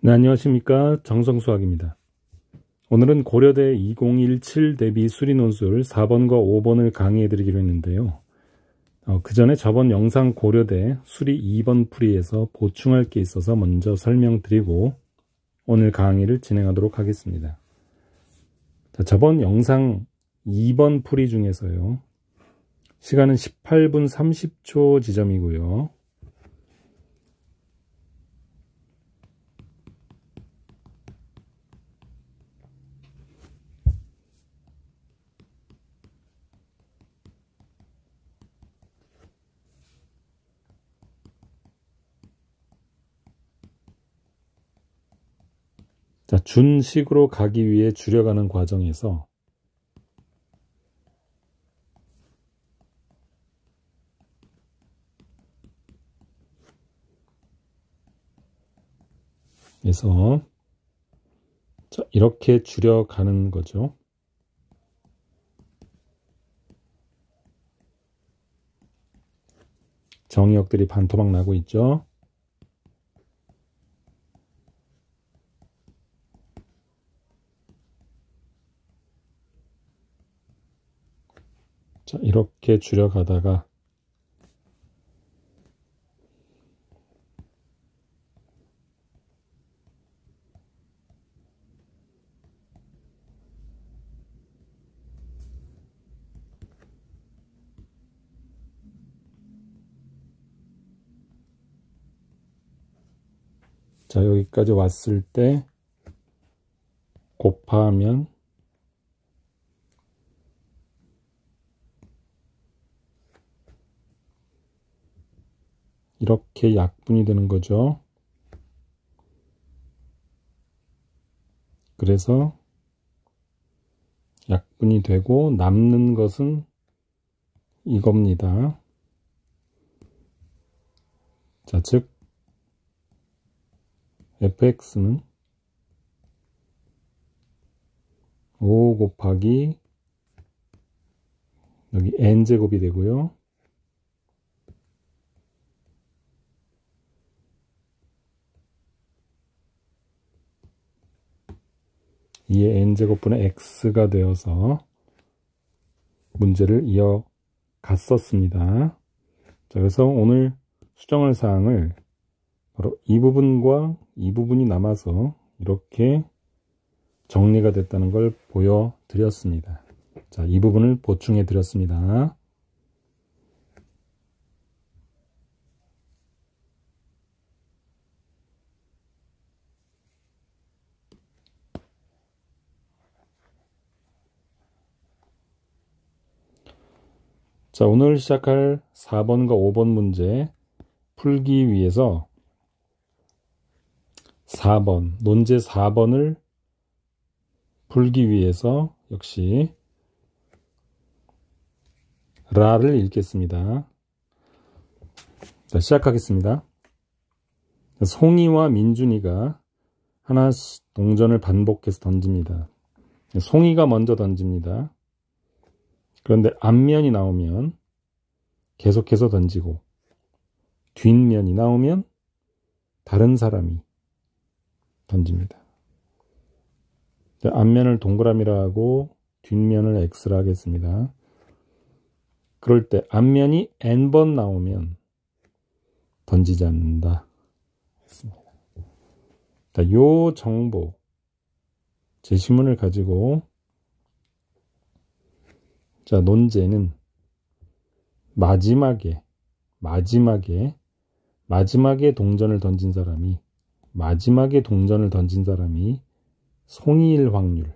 네, 안녕하십니까. 정성수학입니다. 오늘은 고려대 2017 대비 수리논술 4번과 5번을 강의해 드리기로 했는데요. 그 전에 저번 영상 고려대 수리 2번 풀이에서 보충할 게 있어서 먼저 설명드리고 오늘 강의를 진행하도록 하겠습니다. 저번 영상 2번 풀이 중에서요. 시간은 18분 30초 지점이고요. 준식으로 가기 위해 줄여가는 과정에서 이렇게 줄여가는 거죠. 정의역들이 반토막 나고 있죠. 이렇게 줄여가다가 여기까지 왔을 때 곱하면 이렇게 약분이 되는 거죠. 그래서 약분이 되고 남는 것은 이겁니다. 즉 fx는 5 곱하기 여기 n제곱이 되고요. 이에 n제곱분의 x가 되어서 문제를 이어갔었습니다. 그래서 오늘 수정할 사항을 바로 이 부분과 이 부분이 남아서 이렇게 정리가 됐다는 걸 보여드렸습니다. 이 부분을 보충해 드렸습니다. 오늘 시작할 4번과 5번 문제 풀기 위해서 4번, 논제 4번을 풀기 위해서 역시 라를 읽겠습니다. 시작하겠습니다. 송이와 민준이가 하나씩 동전을 반복해서 던집니다. 송이가 먼저 던집니다. 그런데 앞면이 나오면 계속해서 던지고 뒷면이 나오면 다른 사람이 던집니다. 앞면을 동그라미라 하고 뒷면을 X라 하겠습니다. 그럴 때 앞면이 n번 나오면 던지지 않는다 했습니다. 요 정보 제시문을 가지고 논제는 마지막에 동전을 던진 사람이 송이일 확률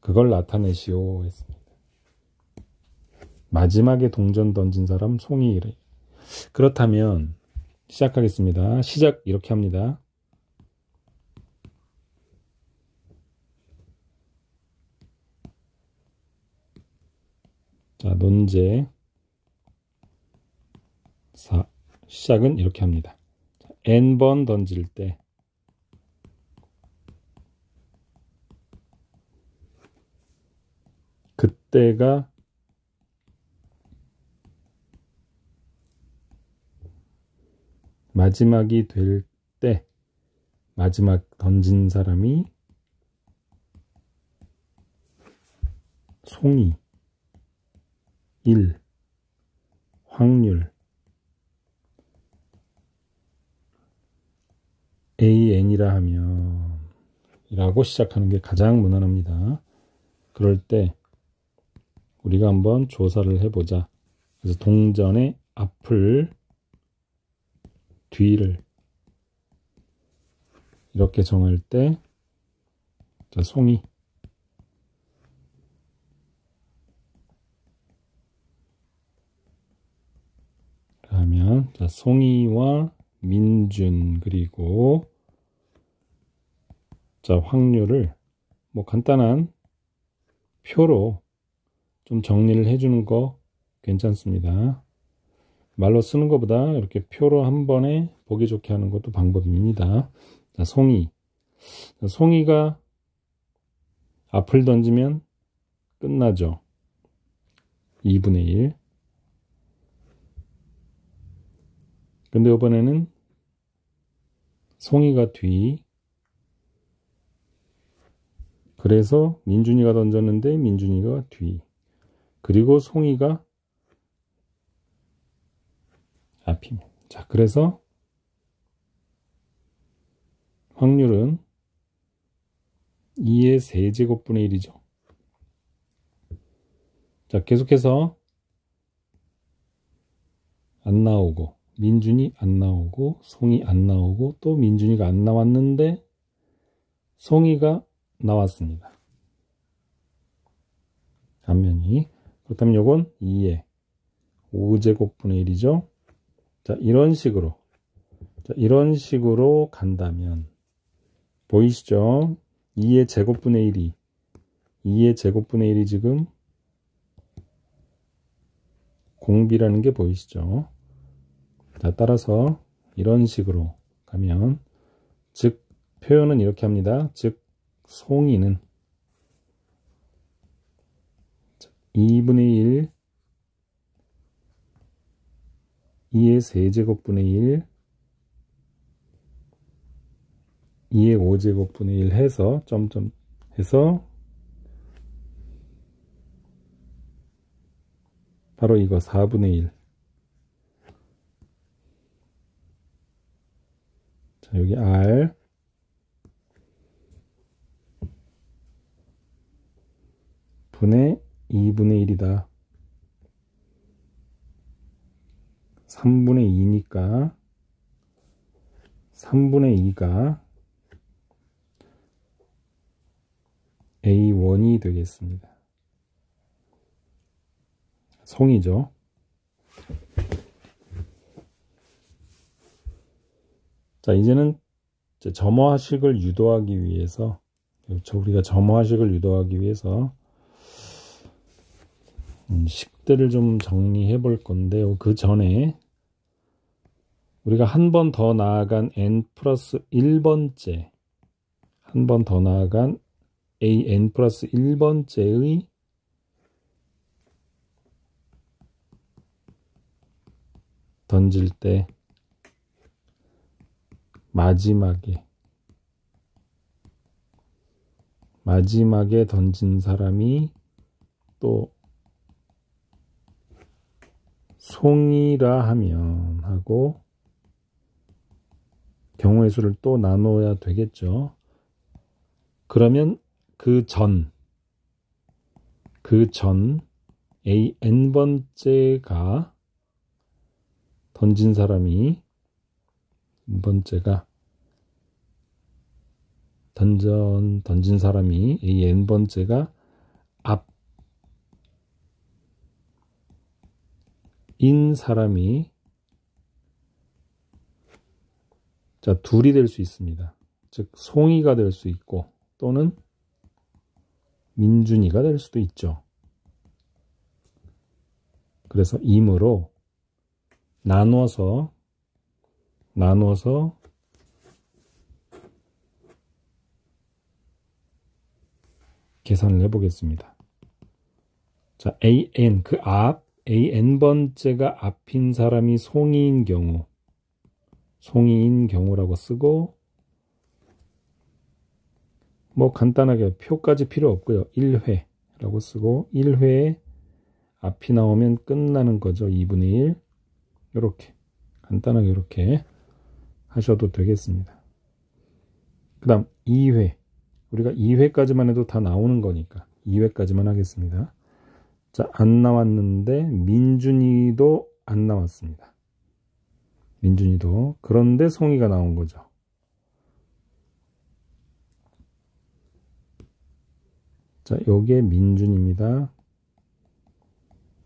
그걸 나타내시오 했습니다. 마지막에 동전 던진 사람 송이일. 그렇다면 시작하겠습니다. 시작 이렇게 합니다. 논제 시작은 이렇게 합니다. n번 던질 때 그때가 마지막이 될 때 마지막 던진 사람이 송이 1, 확률 AN이라 하면 이라고 시작하는 게 가장 무난합니다. 그럴 때 우리가 한번 조사를 해보자. 그래서 동전의 앞을 뒤를 이렇게 정할 때, 자, 송이 그러면 자, 송이와 민준 그리고 자, 확률을 뭐 간단한 표로 좀 정리를 해주는 거 괜찮습니다. 말로 쓰는 것보다 이렇게 표로 한 번에 보기 좋게 하는 것도 방법입니다. 자, 송이. 자, 송이가 앞을 던지면 끝나죠. 2분의 1. 근데 이번에는 송이가 뒤. 그래서 민준이가 던졌는데 민준이가 뒤. 그리고 송이가 앞입니다. 자, 그래서 확률은 2의 세제곱분의 1이죠. 자, 계속해서 안 나오고 민준이 안 나오고 송이 안 나오고 또 민준이가 안 나왔는데 송이가 나왔습니다. 앞면이. 그렇다면 요건 2의 5제곱분의 1이죠. 자, 이런 식으로. 자, 이런 식으로 간다면 보이시죠? 2의 제곱분의 1이 2의 제곱분의 1이 지금 공비라는 게 보이시죠? 자, 따라서 이런 식으로 가면 즉 표현은 이렇게 합니다. 즉 송이는 2분의 1 2의 세제곱분의 1 2의 5제곱분의 1 해서 점점 해서 바로 이거 4분의 1. 자, 여기 R 분의 2분의 1이다. 3분의 2니까 3분의 2가 A1이 되겠습니다. 송이죠. 자, 이제는 점화식을 유도하기 위해서 우리가 점화식을 유도하기 위해서 식들을 좀 정리해 볼 건데요. 그 전에 우리가 한 번 더 나아간 n 플러스 1번째 한 번 더 나아간 an 플러스 1번째의 던질 때 마지막에 던진 사람이 또 송이라 하면 하고 경우의 수를 또 나눠야 되겠죠. 그러면 그 전 AN번째가 던진 사람이 번째가 던진 사람이 AN번째가 앞인 사람이 자, 둘이 될 수 있습니다. 즉 송이가 될 수 있고 또는 민준이가 될 수도 있죠. 그래서 임으로 나눠서 계산을 해보겠습니다. 자, AN 그 앞 AN번째가 앞인 사람이 송이인 경우라고 쓰고 뭐 간단하게 표까지 필요 없고요. 1회라고 쓰고 1회에 앞이 나오면 끝나는 거죠. 2분의 1 이렇게 간단하게 이렇게 하셔도 되겠습니다. 그 다음 2회 우리가 2회까지만 해도 다 나오는 거니까 2회까지만 하겠습니다. 자, 안 나왔는데 민준이도 안 나왔습니다. 민준이도. 그런데 송이가 나온 거죠. 자, 요게 민준입니다.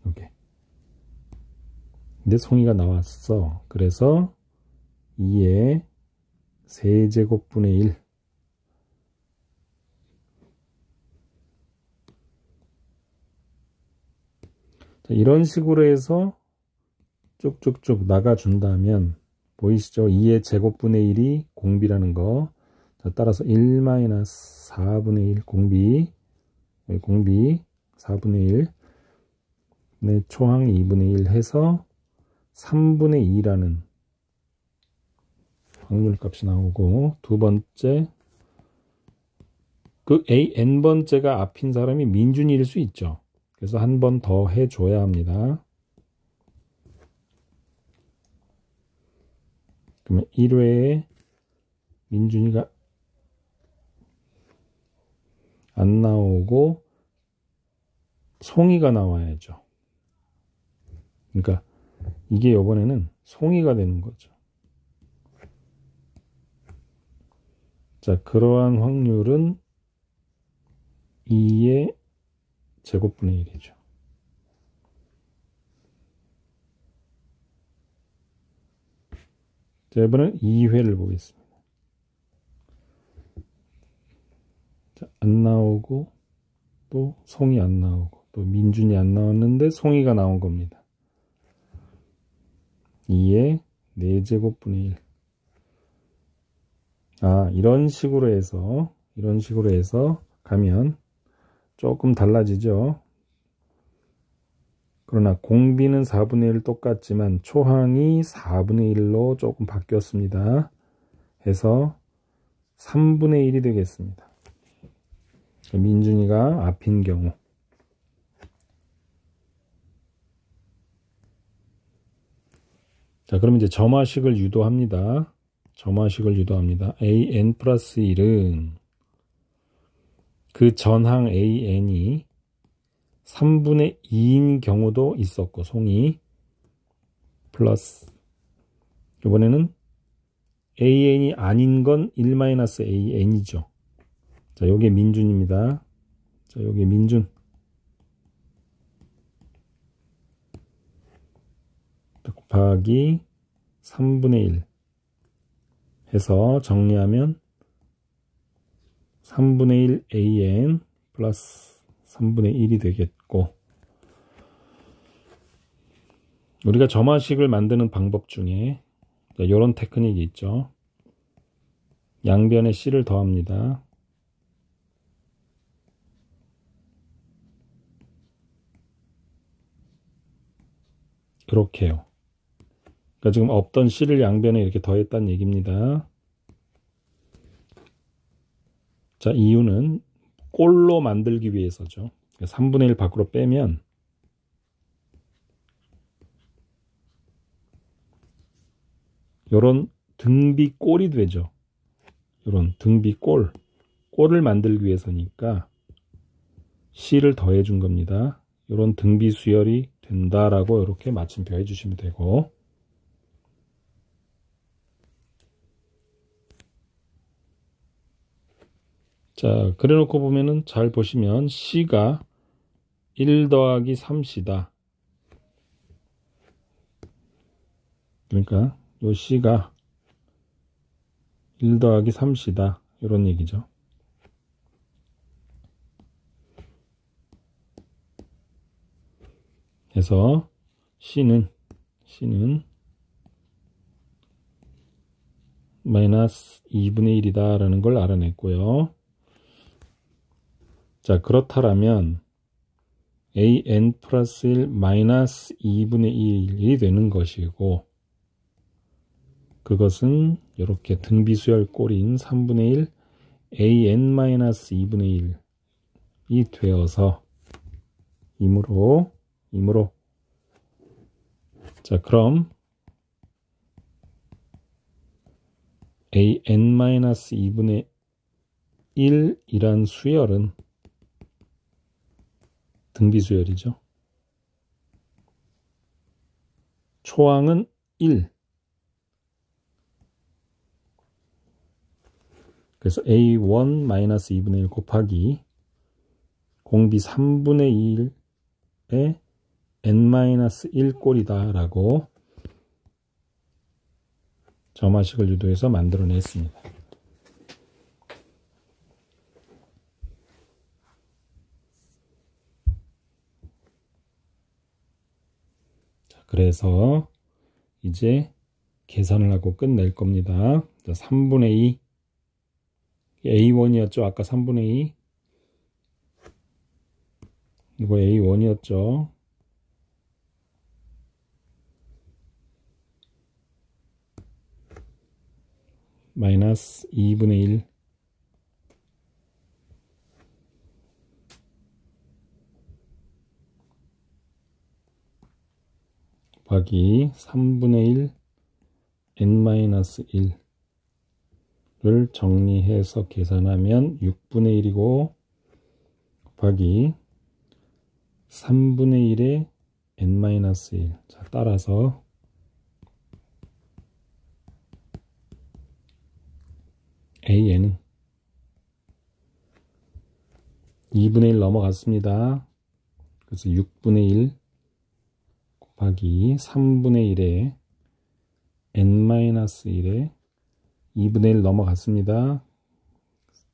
요게. 근데 송이가 나왔어. 그래서 2의 세제곱분의 1. 자, 이런 식으로 해서 쭉쭉쭉 나가준다면 보이시죠? 2의 제곱분의 1이 공비라는 거. 자, 따라서 1-4분의 1 공비. 여기 공비 4분의 1. 네, 초항 2분의 1 해서 3분의 2라는 확률값이 나오고, 두 번째, 그 n번째가 앞인 사람이 민준이일 수 있죠. 그래서 한 번 더 해줘야 합니다. 그러면 1회에 민준이가 안 나오고 송이가 나와야죠. 그러니까 이게 이번에는 송이가 되는 거죠. 자, 그러한 확률은 2의 제곱분의 1이죠. 자, 이번엔 2회를 보겠습니다. 자, 안 나오고 또 송이 안 나오고 또 민준이 안 나왔는데 송이가 나온 겁니다. 2의 4제곱분의 1. 아, 이런 식으로 해서 가면 조금 달라지죠. 그러나 공비는 4분의 1 똑같지만 초항이 4분의 1로 조금 바뀌었습니다. 해서 3분의 1이 되겠습니다. 민준이가 앞인 경우. 자, 그럼 이제 점화식을 유도합니다. an 플러스 1은 그 전항 an이 3분의 2인 경우도 있었고, 송이 플러스 이번에는 an이 아닌 건 1-an이죠. 자, 요게 민준입니다. 자, 요게 민준. 곱하기 3분의 1 해서 정리하면 3분의 1 an 플러스 3분의 1이 되겠고, 우리가 점화식을 만드는 방법 중에 이런 테크닉이 있죠. 양변에 c를 더합니다. 이렇게요. 그러니까 지금 없던 c를 양변에 이렇게 더했다는 얘기입니다. 자, 이유는 꼴로 만들기 위해서죠. 3분의 1 밖으로 빼면 요런 등비꼴이 되죠. 요런 등비꼴. 꼴을 만들기 위해서니까 c를 더해 준 겁니다. 요런 등비 수열이 된다라고 이렇게 마침표 해주시면 되고, 자, 그래놓고 보면은 잘 보시면 c가 1 더하기 3c다. 그러니까 요 c가 1 더하기 3c다. 이런 얘기죠. 그래서 c는 마이너스 2분의 1이다 라는 걸 알아냈고요. 자, 그렇다면 an 플러스 1 마이너스 2분의 1이 되는 것이고, 그것은 이렇게 등비수열 꼴인 3분의 1 an-2분의 1이 되어서 이므로 자, 그럼 an-2분의 1이란 수열은 등비수열이죠. 초항은 1. 그래서 a1-2분의 1 곱하기 공비 3분의 1에 n-1 꼴이다 라고 점화식을 유도해서 만들어냈습니다. 자, 그래서 이제 계산을 하고 끝낼 겁니다. 자, 3분의 2 A1이었죠. 아까 3분의 2 이거 A1이었죠. 마이너스 2분의 1 곱하기 3분의 1 n-1을 정리해서 계산하면 6분의 1이고 곱하기 3분의 1에 n-1. 자, 따라서 AN은 2분의 1 넘어갔습니다. 그래서 6분의 1 곱하기 3분의 1에 n-1에 2분의 1 넘어갔습니다.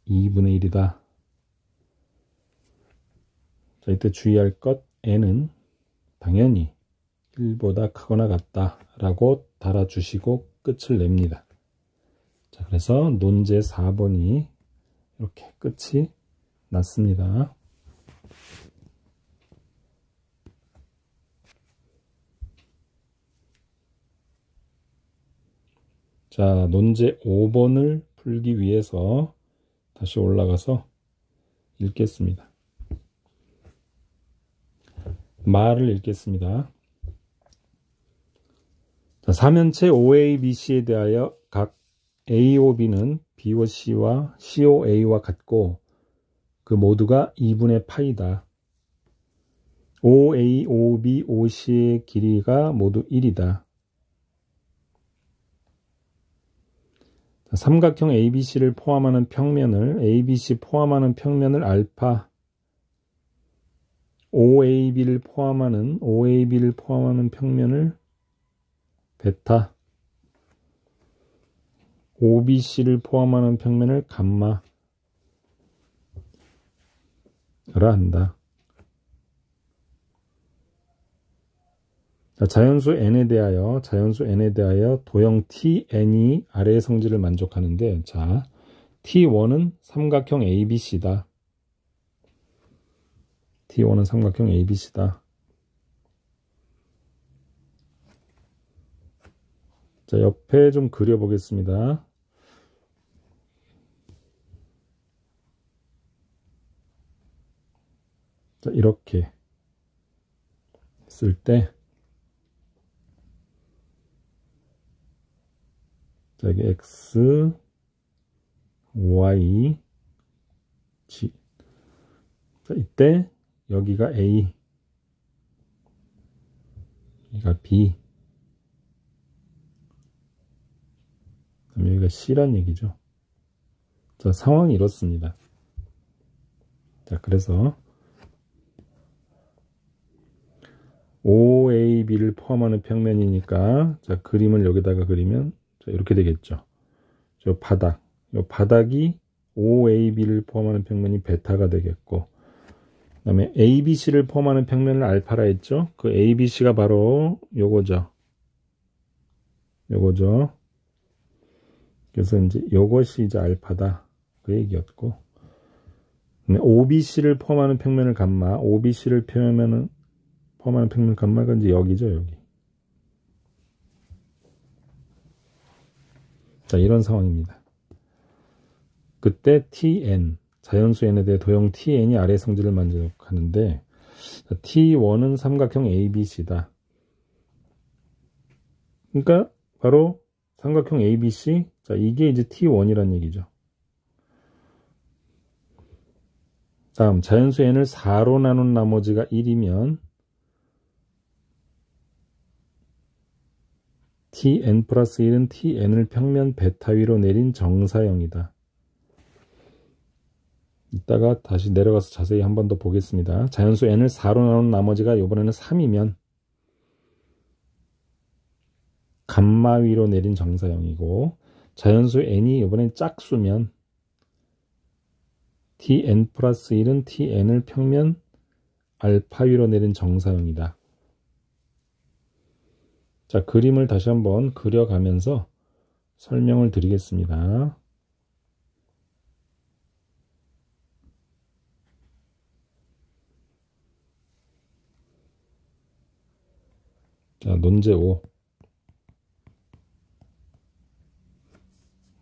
2분의 1이다. 자, 이때 주의할 것 n은 당연히 1보다 크거나 같다 라고 달아주시고 끝을 냅니다. 자, 그래서 논제 4번이 이렇게 끝이 났습니다. 자, 논제 5번을 풀기 위해서 다시 올라가서 읽겠습니다. 말을 읽겠습니다. 자, 3면체 OABC에 대하여 각 AOB는 B와 C와 COA와 같고 그 모두가 2분의 파이다. OA, OB, OC의 길이가 모두 1이다. 자, 삼각형 ABC를 포함하는 평면을 ABC 포함하는 평면을 알파, OAB를 포함하는 평면을 베타, OBC를 포함하는 평면을 감마라 한다. 자, 자연수 n에 대하여 도형 Tn이 아래의 성질을 만족하는데, 자, T1은 삼각형 ABC다. T1은 삼각형 ABC다. 자, 옆에 좀 그려보겠습니다. 자, 이렇게 쓸 때, 자, 여기 X, Y, G. 자, 이때 여기가 A, 여기가 B, 그다음에 여기가 C란 얘기죠. 자, 상황이 이렇습니다. 자, 그래서 OAB를 포함하는 평면이니까, 자, 그림을 여기다가 그리면 자, 이렇게 되겠죠. 저 바닥, 이 바닥이 OAB를 포함하는 평면이 베타가 되겠고, 그 다음에 ABC를 포함하는 평면을 알파라 했죠. 그 ABC가 바로 요거죠. 그래서 이제 요것이 이제 알파다. 그 얘기였고, OBC를 포함하는 평면을 감마, OBC를 포함하는 평면 감마가 이제 여기죠, 여기. 자, 이런 상황입니다. 그때 tn, 자연수 n에 대해 도형 tn이 아래 성질을 만족하는데 t1은 삼각형 ABC다. 그러니까 바로 삼각형 ABC, 자 이게 이제 t1이란 얘기죠. 다음 자연수 n을 4로 나눈 나머지가 1이면 tn 플러스 1은 tn을 평면 베타 위로 내린 정사형이다. 이따가 다시 내려가서 자세히 한 번 더 보겠습니다. 자연수 n을 4로 나눈 나머지가 이번에는 3이면 감마 위로 내린 정사형이고, 자연수 n이 이번엔 짝수면 tn 플러스 1은 tn을 평면 알파 위로 내린 정사형이다. 자, 그림을 다시 한번 그려가면서 설명을 드리겠습니다. 자, 논제 5.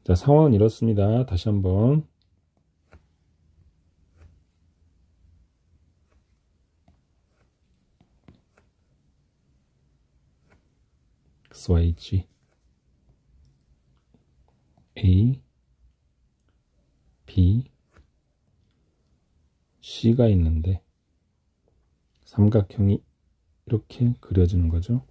자, 상황은 이렇습니다. 다시 한번. XYG A, B, C가 있는데 삼각형이 이렇게 그려지는 거죠.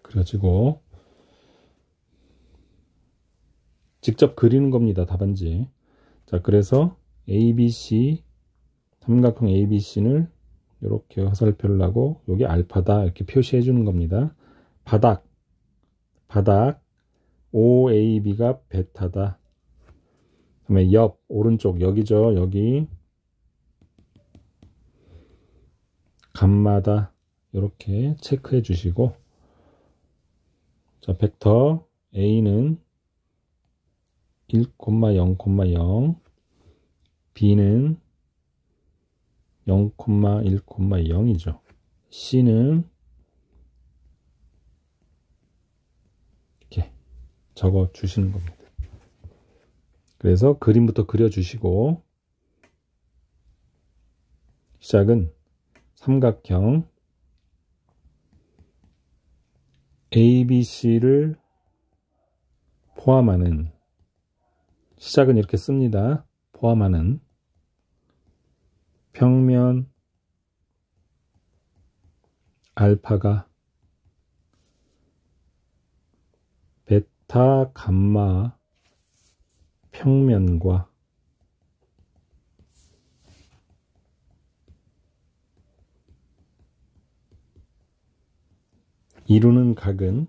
그려지고 직접 그리는 겁니다. 답안지. 자, 그래서 ABC, 삼각형 ABC를 이렇게 화살표를 하고 여기 알파다 이렇게 표시해 주는 겁니다. 바닥 OAB가 베타다. 그다음에 옆 오른쪽 여기죠. 여기 감마다 이렇게 체크해 주시고, 자, 벡터 A는 1,0,0, B는 0,1,0이죠. C는 이렇게 적어 주시는 겁니다. 그래서 그림부터 그려 주시고, 시작은 삼각형 ABC를 포함하는, 시작은 이렇게 씁니다. 포함하는 평면 알파가 베타 감마 평면과 이루는 각은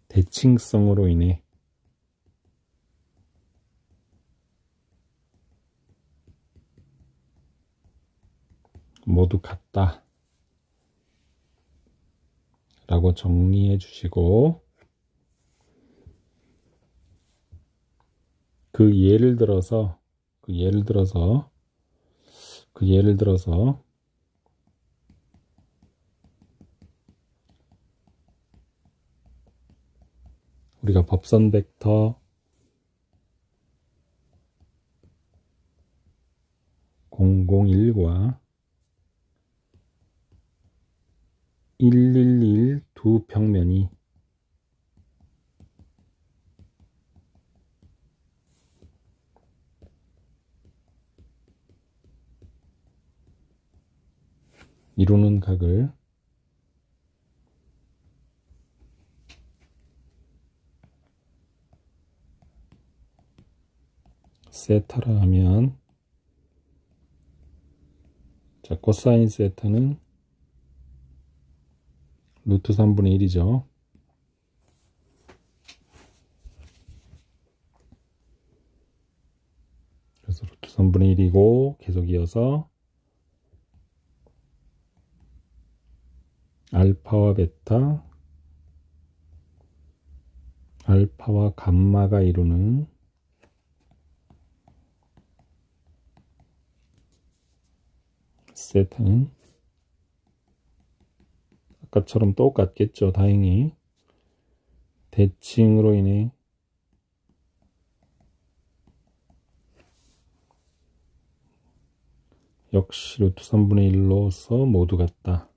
대칭성으로 인해 모두 같다 라고 정리해 주시고, 그 예를 들어서 우리가 법선 벡터 001과 111 두 평면이 이루는 각을 세타라 하면, 자, 코사인 세타는 루트 3분의 1이죠. 그래서 루트 3분의 1이고 계속 이어서 알파와 베타, 알파와 감마가 이루는 세타는 아까처럼 똑같겠죠. 다행히 대칭으로 인해 역시 루트 3분의 1로서 모두 같다.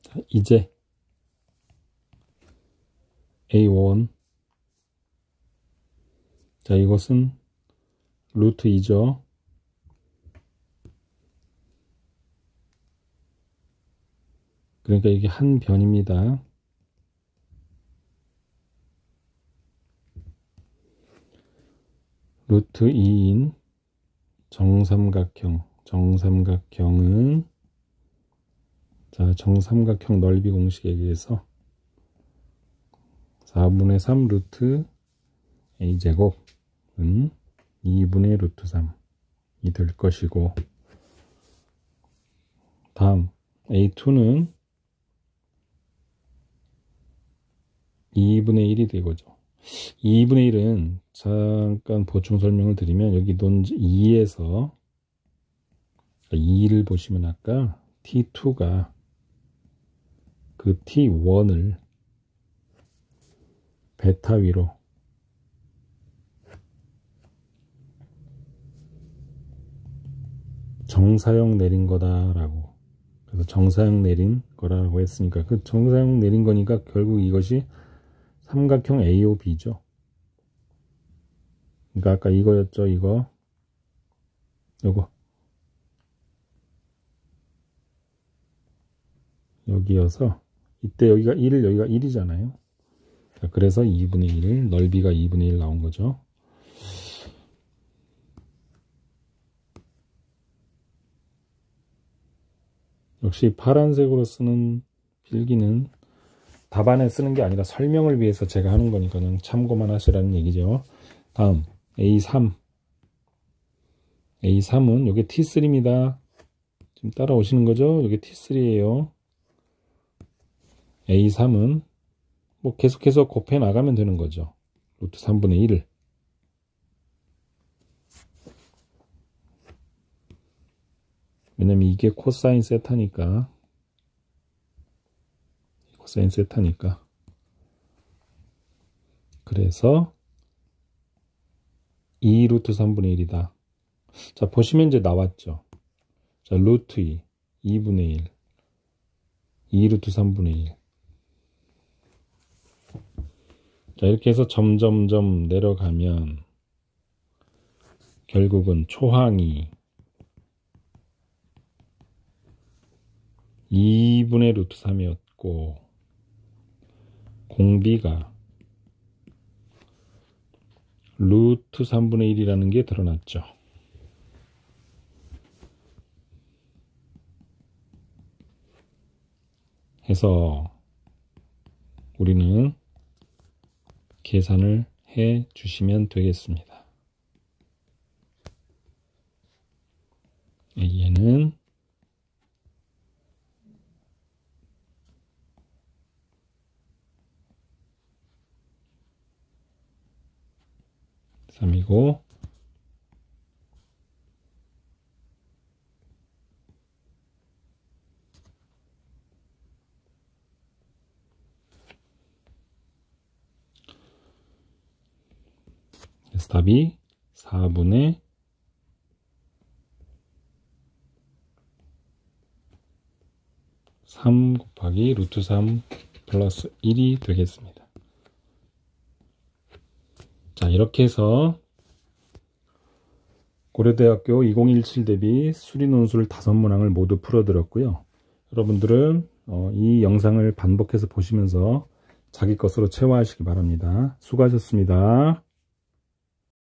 자, 이제 A1, 자 이것은 루트 2죠. 그러니까 이게 한 변입니다. 루트 2인 정삼각형은 자 정삼각형 넓이 공식에 의해서 4분의 3 루트 a제곱은 2분의 루트 3이 될 것이고, 다음 a2는 2분의 1이 되고죠. 2분의 1은 잠깐 보충 설명을 드리면 여기 논지 2에서 2를 보시면 아까 t2가 그 t1을 베타 위로 정사형 내린 거다라고, 그래서 정사형 내린 거라고 했으니까 그 정사형 내린 거니까 결국 이것이 삼각형 AOB죠. 그러니까 아까 이거였죠. 요거 여기여서 이때 여기가 1, 여기가 1이잖아요. 그래서 2분의 1, 넓이가 2분의 1 나온 거죠. 역시 파란색으로 쓰는 필기는 답안에 쓰는 게 아니라 설명을 위해서 제가 하는 거니까 그냥 참고만 하시라는 얘기죠. 다음 A3은 이게 T3입니다. 지금 따라오시는 거죠? 이게 T3예요. A3은 뭐 계속해서 곱해 나가면 되는 거죠. 루트 3분의 1을. 왜냐면 이게 코사인 세타니까. 그래서 2 루트 3분의 1이다. 자, 보시면 이제 나왔죠. 자, 루트 2, 2분의 1, 2 루트 3분의 1. 자, 이렇게 해서 점점점 내려가면 결국은 초항이 2분의 루트 3이었고 공비가 루트 3분의 1이라는 게 드러났죠. 해서 우리는 계산을 해 주시면 되겠습니다. A는 3이고 그래서 답이 4분의 3 곱하기 루트 3 플러스 1이 되겠습니다. 자, 이렇게 해서 고려대학교 2017 대비 수리논술 5문항을 모두 풀어드렸고요. 여러분들은 이 영상을 반복해서 보시면서 자기 것으로 체화하시기 바랍니다. 수고하셨습니다.